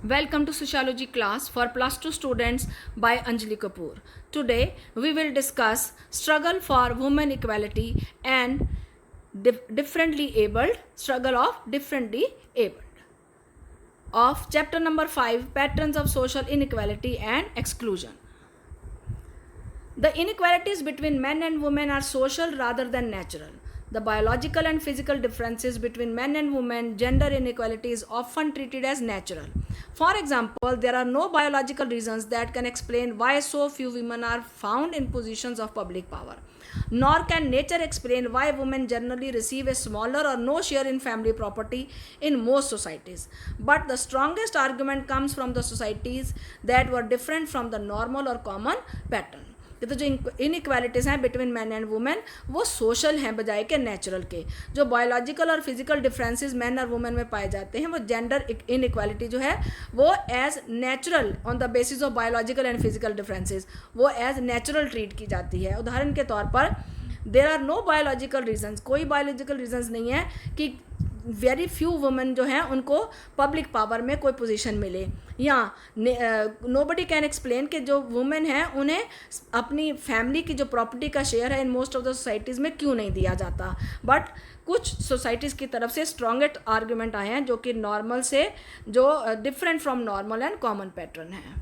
Welcome to Sociology class for plus 2 students by Anjali Kapoor. Today we will discuss struggle for women equality and differently abled, struggle of differently abled. Of chapter number 5, patterns of social inequality and exclusion. The inequalities between men and women are social rather than natural. The biological and physical differences between men and women, gender inequality is often treated as natural. For example, there are no biological reasons that can explain why so few women are found in positions of public power. Nor can nature explain why women generally receive a smaller or no share in family property in most societies. But the strongest argument comes from the societies that were different from the normal or common pattern. तो जो inequalities हैं between man and women वो social हैं बजाय के natural के. जो biological और फिजिकल डिफरेंसेस मैन और वुमेन में पाए जाते हैं वो जेंडर इनइक्वालिटी जो है वो as natural on the basis of biological and physical differences वो एज नेचुरल ट्रीट की जाती है. उदाहरण के तौर पर there are no biological reasons, कोई बायोलॉजिकल रीजन्स नहीं है कि वेरी फ्यू वुमेन जो हैं उनको पब्लिक पावर में कोई पोजीशन मिले, या नोबडी कैन एक्सप्लेन कि जो वुमेन हैं उन्हें अपनी फैमिली की जो प्रॉपर्टी का शेयर है in most of the societies में क्यों नहीं दिया जाता. बट कुछ सोसाइटीज़ की तरफ से स्ट्रॉन्गेस्ट आर्ग्यूमेंट आए हैं जो कि नॉर्मल से जो different from normal and common pattern है.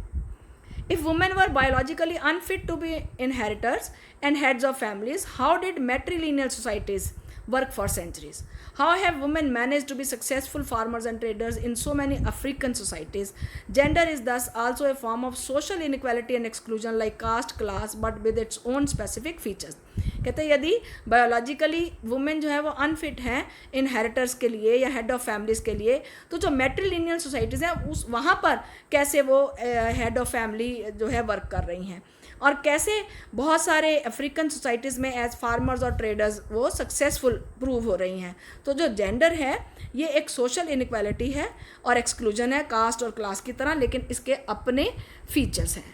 If women were biologically unfit to be inheritors and heads of families, how did matrilineal societies work for centuries? How have women managed to be successful farmers and traders in so many African societies? Gender is thus also a form of social inequality and exclusion like caste, class, but with its own specific features. कहते हैं यदि biologically women जो है वो unfit हैं inheritors के लिए या हेड ऑफ फैमिलीज़ के लिए, तो जो मैट्रिलिनियल सोसाइटीज़ हैं उस वहाँ पर कैसे वो हेड ऑफ फैमिली जो है वर्क कर रही हैं और कैसे बहुत सारे अफ्रीकन सोसाइटीज़ में एज फार्मर्स और ट्रेडर्स वो सक्सेसफुल प्रूव हो रही हैं. तो जो जेंडर है ये एक सोशल इनइक्वालिटी है और एक्सक्लूजन है कास्ट और क्लास की तरह, लेकिन इसके अपने फीचर्स हैं.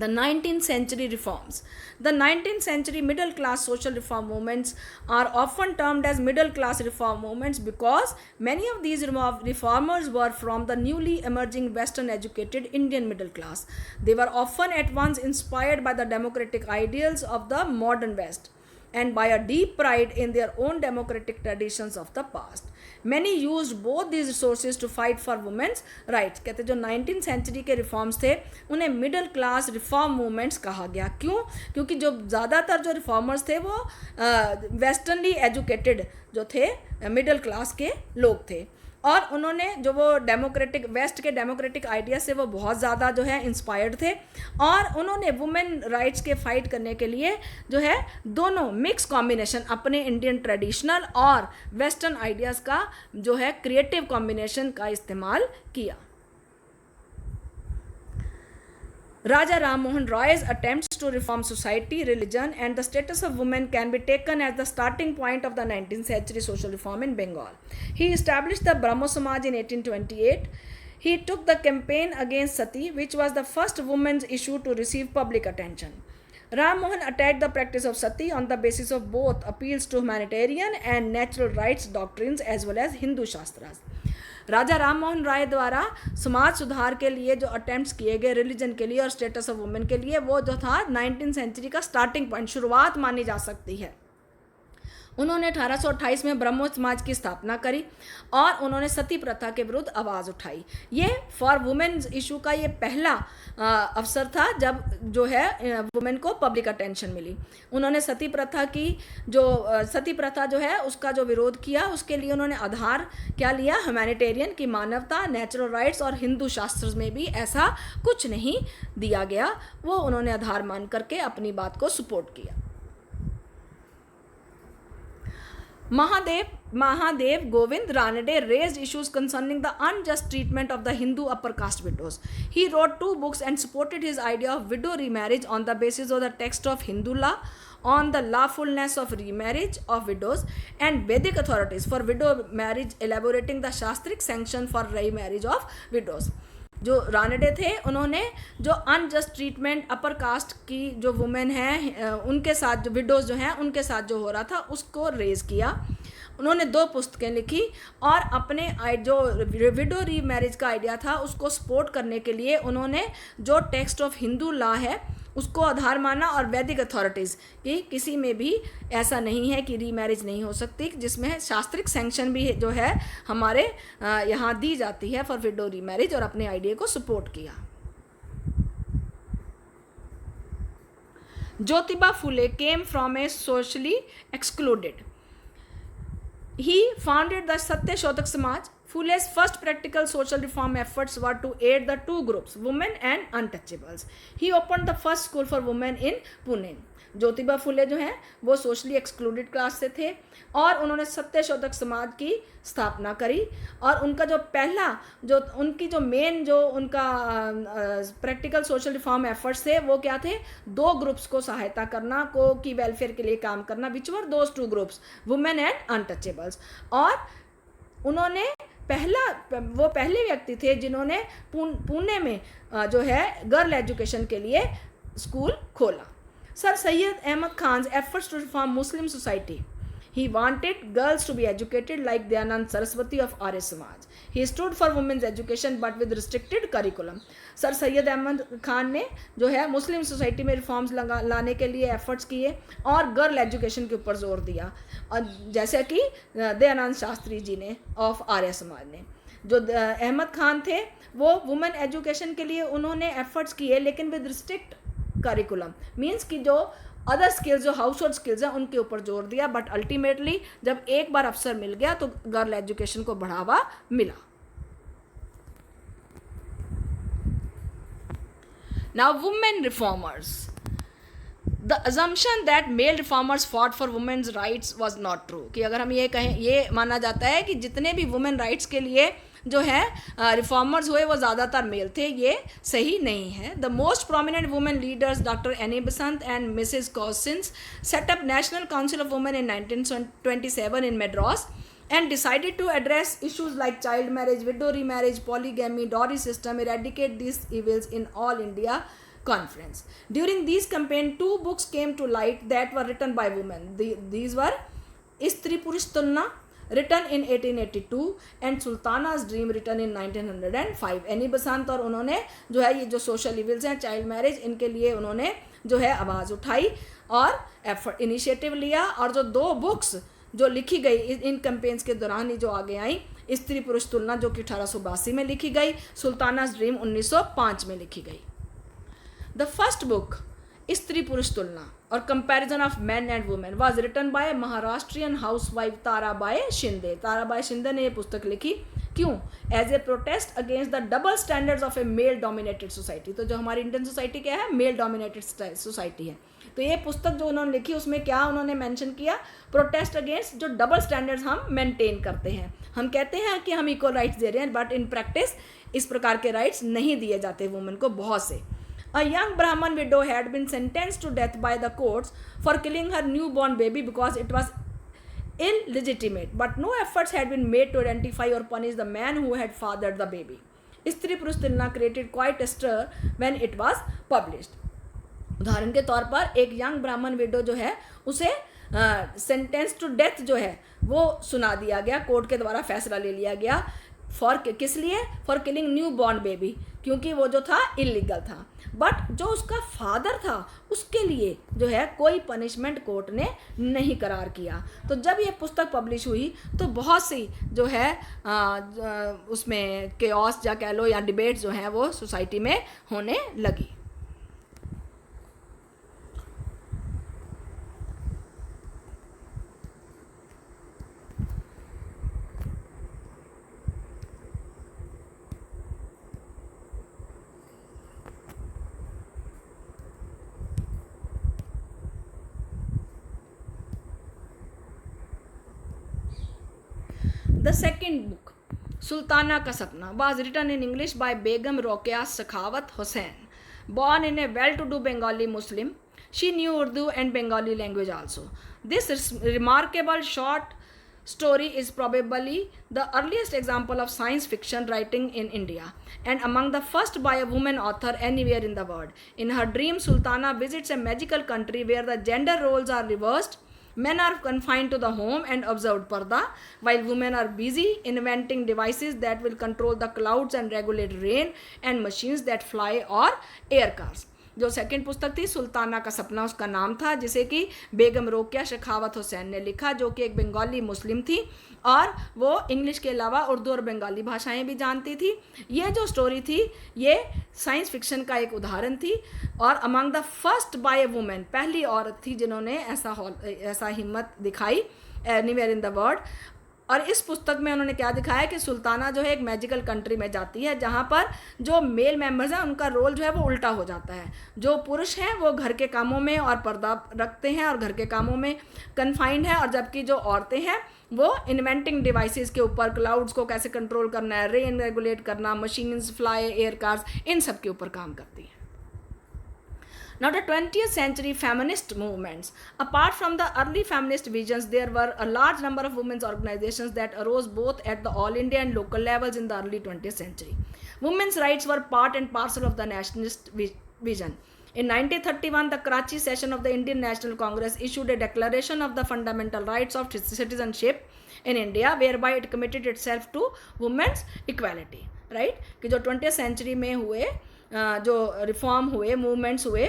The 19th century reforms. The 19th century middle class social reform movements are often termed as middle class reform movements because many of these reformers were from the newly emerging Western educated Indian middle class. They were often at once inspired by the democratic ideals of the modern West and by a deep pride in their own democratic traditions of the past. Many used both these resources to fight for women's rights. कहते जो 19th century के reforms थे उन्हें middle class reform movements कहा गया. क्यों? क्योंकि जो ज़्यादातर जो रिफॉर्मर्स थे वो वेस्टर्नली एजुकेटेड जो थे मिडिल क्लास के लोग थे और उन्होंने जो वो डेमोक्रेटिक वेस्ट के डेमोक्रेटिक आइडिया से वो बहुत ज़्यादा जो है इंस्पायर्ड थे और उन्होंने वुमेन राइट्स के फाइट करने के लिए जो है दोनों मिक्स कॉम्बिनेशन अपने इंडियन ट्रेडिशनल और वेस्टर्न आइडियाज़ का जो है क्रिएटिव कॉम्बिनेशन का इस्तेमाल किया. Raja Ram Mohan Roy's attempts to reform society, religion, and the status of women can be taken as the starting point of the 19th century social reform in Bengal. He established the Brahmo Samaj in 1828. He took the campaign against Sati, which was the first women's issue to receive public attention. Ram Mohan attacked the practice of sati on the basis of both appeals to humanitarian and natural rights doctrines as well as Hindu shastras. राजा राम मोहन राय द्वारा समाज सुधार के लिए जो attempts किए गए religion के लिए और स्टेटस ऑफ वुमेन के लिए वो जो था 19th सेंचुरी का स्टार्टिंग पॉइंट, शुरुआत मानी जा सकती है. उन्होंने 1828 में ब्रह्मो समाज की स्थापना करी और उन्होंने सती प्रथा के विरुद्ध आवाज़ उठाई. ये फॉर वुमेन्स इशू का ये पहला अवसर था जब जो है वुमेन को पब्लिक अटेंशन मिली. उन्होंने सती प्रथा जो है उसका जो विरोध किया उसके लिए उन्होंने आधार क्या लिया, ह्यूमैनिटेरियन की मानवता, नेचुरल राइट्स और हिंदू शास्त्र में भी ऐसा कुछ नहीं दिया गया, वो उन्होंने आधार मान करके अपनी बात को सपोर्ट किया. Mahadev Govind Ranade raised issues concerning the unjust treatment of the Hindu upper caste widows. He wrote 2 books and supported his idea of widow remarriage on the basis of the text of Hindu law on the lawfulness of remarriage of widows and Vedic authorities for widow marriage elaborating the Shastric sanction for remarriage of widows. जो रानडे थे उन्होंने जो unjust treatment upper caste की जो women हैं उनके साथ, जो विडोज़ जो हैं उनके साथ जो हो रहा था उसको रेज़ किया उन्होंने 2 पुस्तकें लिखी और अपने जो विडो री मैरिज का आइडिया था उसको सपोर्ट करने के लिए उन्होंने जो टेक्स्ट ऑफ हिंदू लॉ है उसको आधार माना और वैदिक अथॉरिटीज़ कि किसी में भी ऐसा नहीं है कि री मैरिज नहीं हो सकती, जिसमें शास्त्रिक सैंक्शन भी जो है हमारे यहाँ दी जाती है फॉर विडो री मैरिज, और अपने आइडिया को सपोर्ट किया। Jyotiba Phule came from a socially excluded. He founded the Satya Shodak Samaj. Phule's first practical social reform efforts were to aid the two groups, women and untouchables. He opened the first school for women in Pune. Jyotiba Phule जो हैं वो socially excluded class से थे और उन्होंने सत्य शोधक समाज की स्थापना करी, और उनका जो पहला जो उनकी जो मेन जो उनका प्रैक्टिकल सोशल रिफॉर्म एफर्ट्स थे वो क्या थे, 2 ग्रुप्स को सहायता करना, को की वेलफेयर के लिए काम करना, which were those 2 groups, women and untouchables. और उन्होंने वो पहले व्यक्ति थे जिन्होंने पुणे में जो है गर्ल एजुकेशन के लिए स्कूल खोला। Sir Syed Ahmad Khan's efforts to reform Muslim society. He wanted girls to be educated like Dayanand Saraswati of Arya Samaj. He stood for women's education but with restricted curriculum. Sir Syed Ahmad Khan ने जो है मुस्लिम society में reforms लाने के लिए efforts किए और girl education के ऊपर जोर दिया, और जैसे कि दयानंद शास्त्री जी ने ऑफ आर्य समाज ने। जो अहमद खान थे वो वुमेन एजुकेशन के लिए उन्होंने एफर्ट्स किए, लेकिन विद रिस्ट्रिक्ट करिकुलम, मीन्स कि जो अदर स्किल्स जो हाउस होल्ड स्किल्स हैं उनके ऊपर जोर दिया, बट अल्टीमेटली जब एक बार अवसर मिल गया तो गर्ल एजुकेशन को बढ़ावा मिला। Now women reformers, the assumption that male reformers fought for women's rights was not true, कि अगर हम ये कहें, ये माना जाता है कि जितने भी वुमेन राइट्स के लिए जो है रिफॉर्मर्स हुए वो ज़्यादातर मेल थे, ये सही नहीं है। The most prominent women leaders doctor Annie Besant and Mrs Cousins set up National Council of Women in 1927 in Madras and decided to address issues like child marriage, widow remarriage, polygamy, dowry system, eradicate these evils in all India conference. During these campaign, 2 books came to light that were written by women. These were Istri Purush Tulna, written in 1882, and Sultana's Dream, written in 1905. Any बसंत और उन्होंने जो है ये जो social evils हैं, child marriage, इनके लिए उन्होंने जो है आवाज़ उठाई और एफर्ट इनिशिएटिव लिया, और जो 2 बुक्स जो लिखी गई इन कैंपेन्स के दौरान ही जो आगे आई, स्त्री पुरुष तुलना जो कि 1882 में लिखी गई, सुल्ताना's ड्रीम 1905 में लिखी गई। द फर्स्ट बुक स्त्री पुरुष तुलना और comparison of man and women was written by Maharashtrian housewife Tarabai Shinde. Tarabai Shinde ने ये पुस्तक लिखी, क्यों? As a protest against the double standards of a male dominated society. तो जो हमारी इंडियन सोसाइटी क्या है, मेल डोमिनेटेड सोसाइटी है। तो ये पुस्तक जो उन्होंने लिखी उसमें क्या उन्होंने मेंशन किया, प्रोटेस्ट अगेंस्ट जो डबल स्टैंडर्ड्स हम मेंटेन करते हैं। हम कहते हैं कि हम इक्वल राइट्स दे रहे हैं, बट इन प्रैक्टिस इस प्रकार के राइट्स नहीं दिए जाते वुमेन को बहुत से। A young Brahman widow had been sentenced to death by the courts for killing her newborn baby because it was illegitimate, but no efforts had been made to identify or punish the man who had fathered the baby. Stri Purush Tulna created quite a stir when it was published. उदाहरण के तौर पर एक young ब्राह्मण window जो है उसे sentence to death जो है वो सुना दिया गया, कोर्ट के द्वारा फैसला ले लिया गया। फॉर किस लिए? For killing new born baby, क्योंकि वो जो था इलीगल था। बट जो उसका फादर था उसके लिए जो है कोई पनिशमेंट कोर्ट ने नहीं करार किया। तो जब ये पुस्तक पब्लिश हुई तो बहुत सी जो है उसमें केओस या कह लो या डिबेट्स जो हैं वो सोसाइटी में होने लगी। The second book, Sultana Ka Sapna, was written in English by Begum Rokeya Sakhawat Hussain. Born in a well-to-do Bengali Muslim, she knew Urdu and Bengali language also. This remarkable short story is probably the earliest example of science fiction writing in India and among the first by a woman author anywhere in the world. In her dream, Sultana visits a magical country where the gender roles are reversed Men are confined to the home and observed parda, while women are busy inventing devices that will control the clouds and regulate rain and machines that fly or air cars. जो second पुस्तक थी सुल्ताना का सपना उसका नाम था, जिसे कि बेगम रोकिया शेखावत हुसैन ने लिखा, जो कि एक बंगाली मुस्लिम थी और वो इंग्लिश के अलावा उर्दू और बंगाली भाषाएं भी जानती थी. ये जो स्टोरी थी ये साइंस फिक्शन का एक उदाहरण थी और among the first by A women, पहली औरत थी जिन्होंने ऐसा हिम्मत दिखाई एनीवेयर इन द वर्ल्ड. और इस पुस्तक में उन्होंने क्या दिखाया कि सुल्ताना जो है एक मैजिकल कंट्री में जाती है जहाँ पर जो मेल मेंबर्स हैं उनका रोल जो है वो उल्टा हो जाता है. जो पुरुष हैं वो घर के कामों में और पर्दा रखते हैं और घर के कामों में कन्फाइंड है, और जबकि जो औरतें हैं वो इन्वेंटिंग डिवाइसेस के ऊपर, क्लाउड्स को कैसे कंट्रोल करना है, रेन रेगुलेट करना, मशीन्स, फ्लाई, एयर कार्स, इन सब के ऊपर काम करती हैं. Now, the 20th century feminist movements. Apart from the early feminist visions, there were a large number of women's organizations that arose both at the all India and local levels in the early 20th century. Women's rights were part and parcel of the nationalist vision. In 1931, the Karachi session of the Indian National Congress issued a declaration of the fundamental rights of citizenship in India, whereby it committed itself to women's equality. Right? कि जो 20th century में हुए जो reform हुए, movements हुए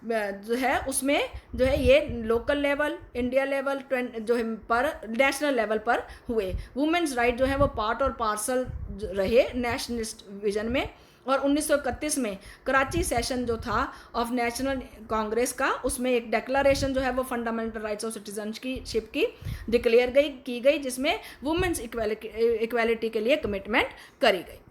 जो है, उसमें जो है ये लोकल लेवल, इंडिया लेवल जो है पर, नेशनल लेवल पर हुए. वुमेन्स राइट जो है वो पार्ट और पार्सल रहे नेशनलिस्ट विजन में. और 1931 में कराची सेशन जो था ऑफ नेशनल कांग्रेस का, उसमें एक डेक्लरेशन जो है वो फंडामेंटल राइट्स ऑफ सिटीजनशिप की डिक्लेयर की गई, जिसमें वुमेन्स इक्वालिटी के लिए कमिटमेंट करी गई.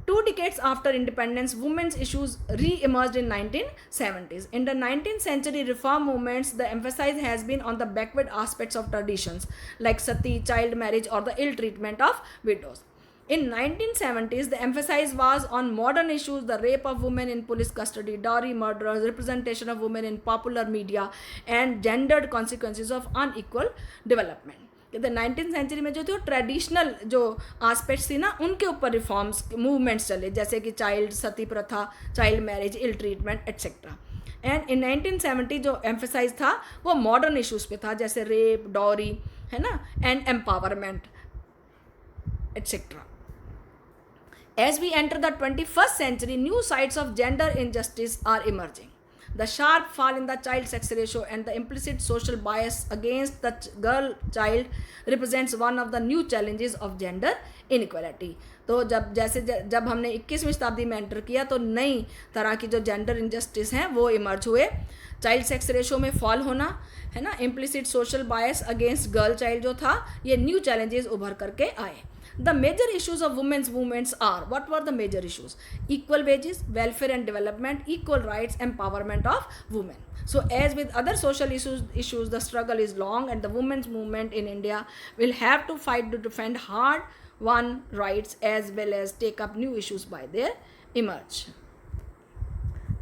2 decades after independence, women's issues re-emerged in 1970s. In the 19th century reform movements, the emphasis has been on the backward aspects of traditions like sati, child marriage, or the ill treatment of widows. In 1970s, the emphasis was on modern issues, the rape of women in police custody, dowry murders, representation of women in popular media, and gendered consequences of unequal development. कहते हैं 19th century में जो थे traditional जो aspects थी ना, उनके ऊपर रिफॉर्म्स मूवमेंट्स चले, जैसे कि चाइल्ड सती प्रथा, child marriage, ill treatment etcetera. And in 1970 जो एम्फेसाइज था वो मॉडर्न इश्यूज पे था, जैसे रेप, डॉरी, है ना, and empowerment etcetera. As we enter the 21st century, new sides of gender injustice are emerging. The sharp fall in the child sex ratio and the implicit social bias against the girl child represents one of the new challenges of gender inequality. तो जब हमने 21वीं शताब्दी में enter किया तो नई तरह की जो जेंडर इनजस्टिस हैं वो इमर्ज हुए. चाइल्ड सेक्स रेशो में फॉल होना, है ना, इम्प्लिसिट सोशल बायस अगेंस्ट गर्ल चाइल्ड जो था, ये न्यू चैलेंजेस उभर करके आए. The major issues of women's movements are, what were the major issues? Equal wages, welfare and development, equal rights, empowerment of women. So as with other social issues, the struggle is long, and the women's movement in India will have to fight to defend hard-won rights as well as take up new issues by their emerge.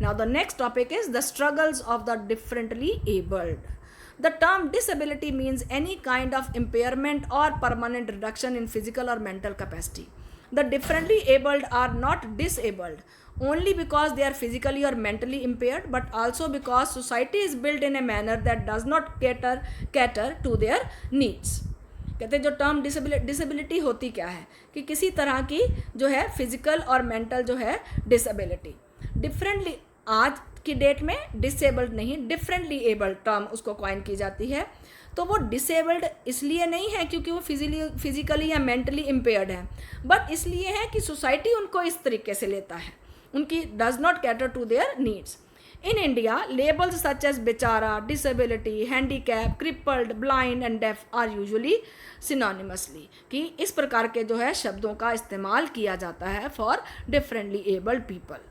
Now the next topic is the struggles of the differently abled. The term disability means any kind of impairment or permanent reduction in physical or mental capacity. The differently abled are not disabled only because they are physically or mentally impaired, but also because society is built in a manner that does not cater to their needs. कहते हैं जो term disability होती क्या है कि किसी तरह की जो है फिजिकल और मेंटल जो है डिसेबिलिटी. डिफरेंटली आज की डेट में डिसेबल्ड नहीं, डिफरेंटली एबल्ड टर्म उसको कॉइन की जाती है. तो वो डिसेबल्ड इसलिए नहीं है क्योंकि वो फिजिकली या मेंटली इम्पेयर्ड है, बट इसलिए है कि सोसाइटी उनको इस तरीके से लेता है, उनकी does not cater to their needs. In India, labels such as बेचारा, disability, handicap, crippled, blind and deaf are usually synonymously, कि इस प्रकार के जो है शब्दों का इस्तेमाल किया जाता है for differently abled people,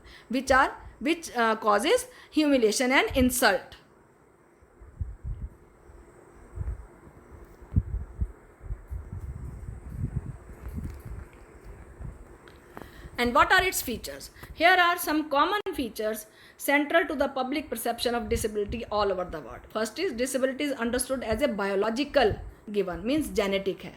which causes humiliation and insult. And what are its features? Here are some common features central to the public perception of disability all over the world. First is disability is understood as a biological given, means genetic है.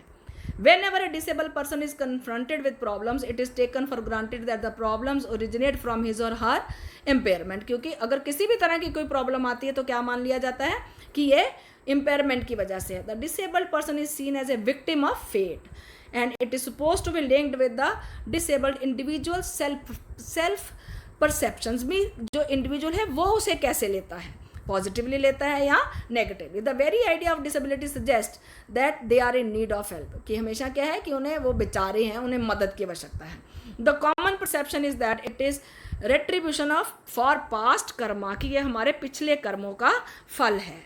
Whenever a disabled person is confronted with problems, it is taken for granted that the problems originate from his or her impairment. क्योंकि अगर किसी भी तरह की कोई problem आती है तो क्या मान लिया जाता है कि ये impairment की वजह से है. The disabled person is seen as a victim of fate, and it is supposed to be linked with the disabled individual self perceptions. भी जो individual है वो उसे कैसे लेता है, पॉजिटिवली लेता है या negatively. The very idea of disability suggest that they are in need of help, कि हमेशा क्या है कि उन्हें वो बेचारे हैं, उन्हें मदद की आवश्यकता है. The common perception is that it is retribution of for past Karma, कि ये हमारे पिछले कर्मों का फल है.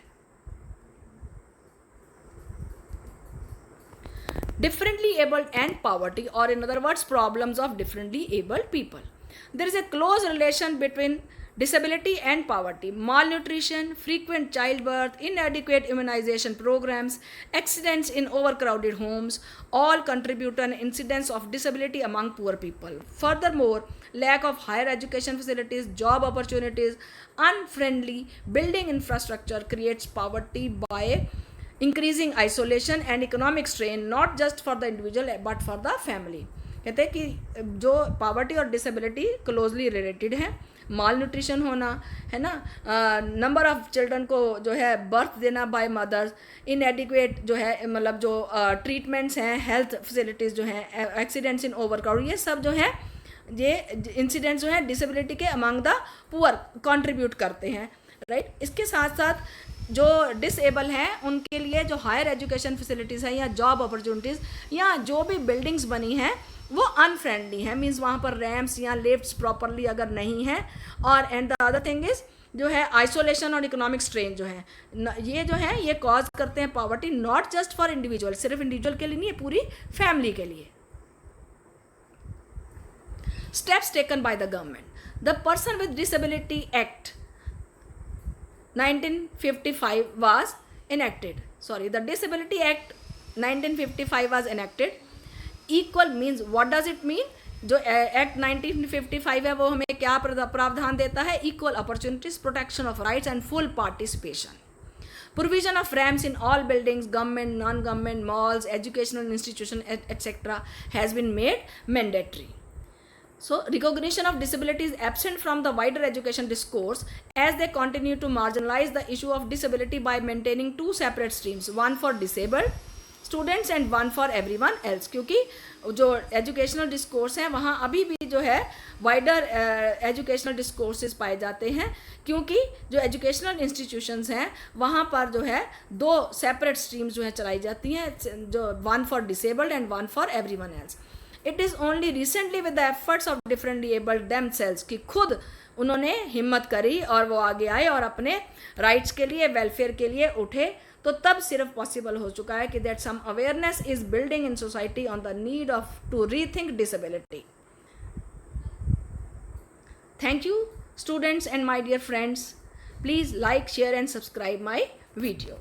Differently abled and poverty, or in other words problems of differently abled people. There is a close relation between disability and poverty. Malnutrition, frequent childbirth, inadequate immunization programs, accidents in overcrowded homes all contribute to an incidence of disability among poor people. Furthermore, lack of higher education facilities, job opportunities, unfriendly building infrastructure creates poverty by increasing isolation and economic strain, not just for the individual but for the family. कहते हैं कि जो poverty और disability closely related है. माल nutrition होना है ना, number of children को जो है बर्थ देना बाय मदर्स, इनएडिक्वेट जो है मतलब जो ट्रीटमेंट्स हैं, हेल्थ फैसिलिटीज़ जो हैं, एक्सीडेंट्स इन ओवरक्राउड, ये सब जो है ये इंसिडेंट्स जो हैं डिसेबिलिटी के अमंग द पुअर कंट्रीब्यूट करते हैं. राइट. इसके साथ साथ जो डिसेबल हैं उनके लिए जो हायर एजुकेशन फैसिलिटीज़ हैं या जॉब अपॉर्चुनिटीज़ या जो भी बिल्डिंग्स बनी हैं वो अनफ्रेंडली हैं. मीन्स वहाँ पर रैम्प्स या लिफ्ट्स प्रॉपरली अगर नहीं है. और and the other thing is जो है आइसोलेशन और इकोनॉमिक स्ट्रेन जो है ये जो है ये कॉज करते हैं poverty, not just for individual, सिर्फ इंडिविजुअल के लिए नहीं, पूरी फैमिली के लिए. Steps taken by the government. The person with disability act 1955 was enacted. The Disability Act 1955 was enacted. Equal means what does it mean? जो एक्ट 1955 है वो हमें क्या प्रावधान देता है? Equal opportunities, protection of rights and full participation. Provision of ramps in all buildings, government, non-government, malls, educational institution, etc. has been made mandatory. So, recognition of disability is absent from the wider education discourse as they continue to marginalize the issue of disability by maintaining two separate streams, one for disabled students and one for everyone else. क्योंकि जो educational discourse हैं वहाँ अभी भी जो है wider educational discourses पाए जाते हैं, क्योंकि जो एजुकेशनल इंस्टीट्यूशंस हैं वहाँ पर जो है दो सेपरेट स्ट्रीम्स जो है चलाई जाती हैं, जो one for disabled and one for everyone else. It is only recently with the efforts of differently abled themselves कि खुद उन्होंने हिम्मत करी और वो आगे आए और अपने राइट्स के लिए, वेलफेयर के लिए उठे, तो तब सिर्फ पॉसिबल हो चुका है कि that some awareness is building in society on the need of to rethink disability. Thank you students and my dear friends. Please like, share and subscribe my video.